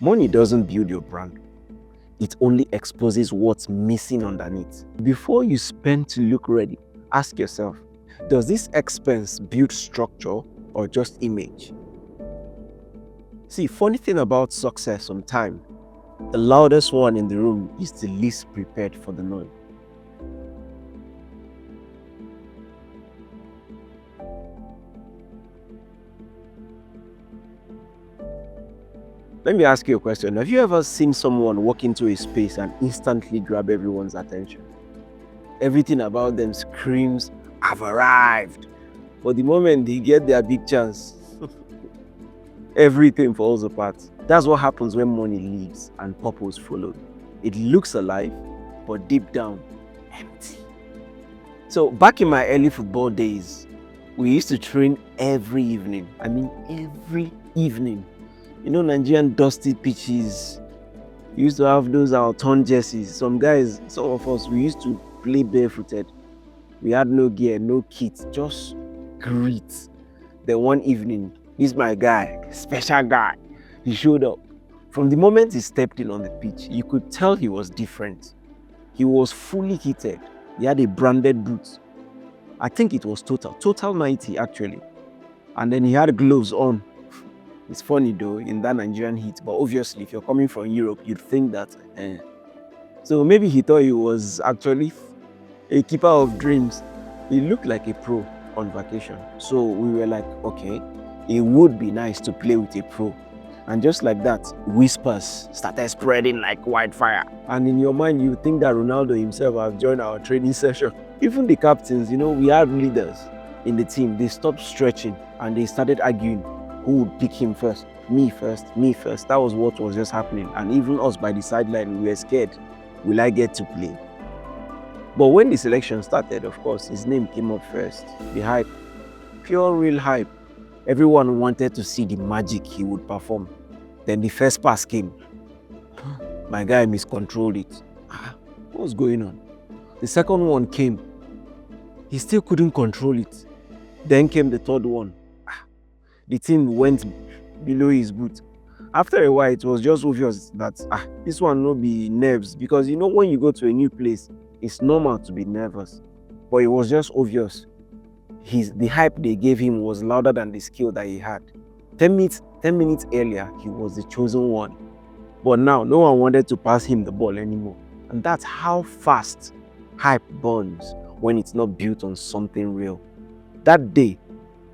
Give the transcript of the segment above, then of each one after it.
Money doesn't build your brand. It only exposes what's missing underneath. Before you spend to look ready, ask yourself, does this expense build structure or just image? See, funny thing about success sometimes, the loudest one in the room is the least prepared for the noise. Let me ask you a question. Have you ever seen someone walk into a space and instantly grab everyone's attention? Everything about them screams, "I've arrived." But the moment they get their big chance, everything falls apart. That's what happens when money leaves and purpose follows. It looks alive, but deep down, empty. So back in my early football days, we used to train every evening. I mean, every evening. You know, Nigerian dusty pitches. We used to have those our torn jerseys. Some of us, we used to play barefooted. We had no gear, no kit, just grit. Then one evening, this my guy, special guy, he showed up. From the moment he stepped in on the pitch, you could tell he was different. He was fully kitted. He had a branded boot. I think it was Total 90 actually. And then he had gloves on. It's funny though, in that Nigerian heat, but obviously if you're coming from Europe, you'd think that. So maybe he thought he was actually a keeper of dreams. He looked like a pro on vacation. So we were like, okay, it would be nice to play with a pro. And just like that, whispers started spreading like wildfire. And in your mind, you think that Ronaldo himself has joined our training session. Even the captains, we had leaders in the team. They stopped stretching and they started arguing who would pick him first. Me first, me first. That was what was just happening. And even us by the sideline, we were scared. Will I get to play? But when the selection started, of course, his name came up first. The hype, pure real hype. Everyone wanted to see the magic he would perform. Then the first pass came. My guy miscontrolled it. What was going on? The second one came. He still couldn't control it. Then came the third one. The thing went below his boot. After a while, it was just obvious that this one no be nerves, because when you go to a new place, it's normal to be nervous. But it was just obvious. The hype they gave him was louder than the skill that he had. 10 minutes earlier, he was the chosen one. But now, no one wanted to pass him the ball anymore. And that's how fast hype burns when it's not built on something real. That day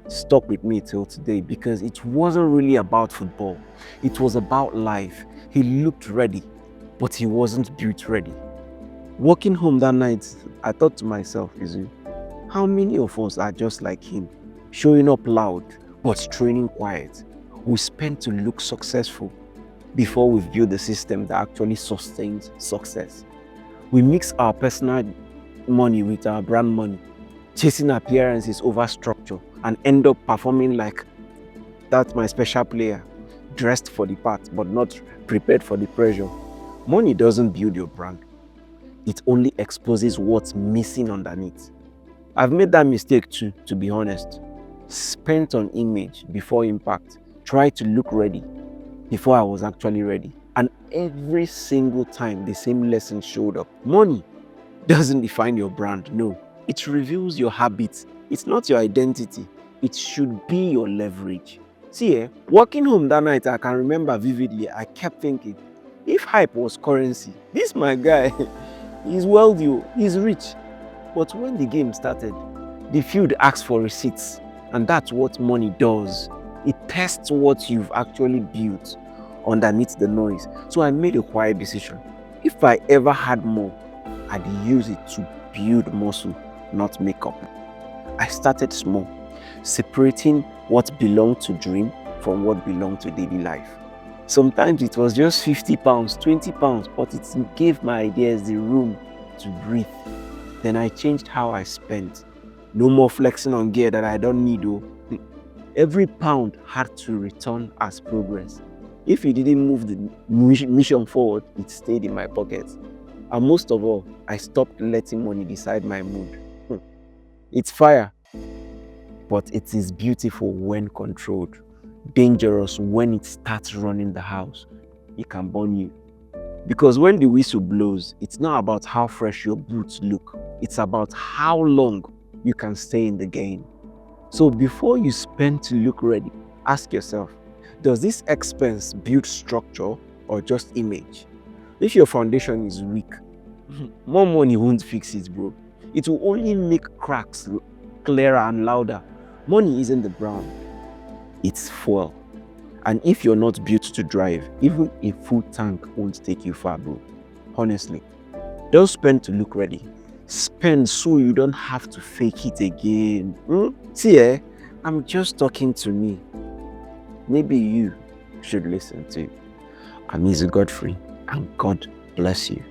stuck with me till today because it wasn't really about football. It was about life. He looked ready, but he wasn't built ready. Walking home that night, I thought to myself, how many of us are just like him, showing up loud, but training quiet? We spend to look successful before we've built the system that actually sustains success. We mix our personal money with our brand money, chasing appearances over structure, and end up performing like that's my special player, dressed for the part, but not prepared for the pressure. Money doesn't build your brand. It only exposes what's missing underneath. I've made that mistake too, to be honest. Spent on image before impact. Tried to look ready before I was actually ready. And every single time, the same lesson showed up. Money doesn't define your brand, no. It reveals your habits. It's not your identity. It should be your leverage. See, walking home that night, I can remember vividly, I kept thinking, if hype was currency, this my guy, he's wealthy, he's rich. But when the game started, the field asked for receipts. And that's what money does. It tests what you've actually built underneath the noise. So I made a quiet decision. If I ever had more, I'd use it to build muscle, not makeup. I started small, separating what belonged to dream from what belonged to daily life. Sometimes it was just 50 pounds, 20 pounds, but it gave my ideas the room to breathe. Then I changed how I spent. No more flexing on gear that I don't need. Every pound had to return as progress. If it didn't move the mission forward, it stayed in my pocket. And most of all, I stopped letting money decide my mood. It's fire, but it is beautiful when controlled, dangerous when it starts running the house. it can burn you. Because when the whistle blows, it's not about how fresh your boots look. It's about how long you can stay in the game. So before you spend to look ready, ask yourself, does this expense build structure or just image? If your foundation is weak, more money won't fix it, bro. It will only make cracks clearer and louder. Money isn't the brand, it's fuel. And if you're not built to drive, even a full tank won't take you far, bro. Honestly, don't spend to look ready. Spend so you don't have to fake it again. See, I'm just talking to me. Maybe you should listen to. I'm Godfrey, and God bless you.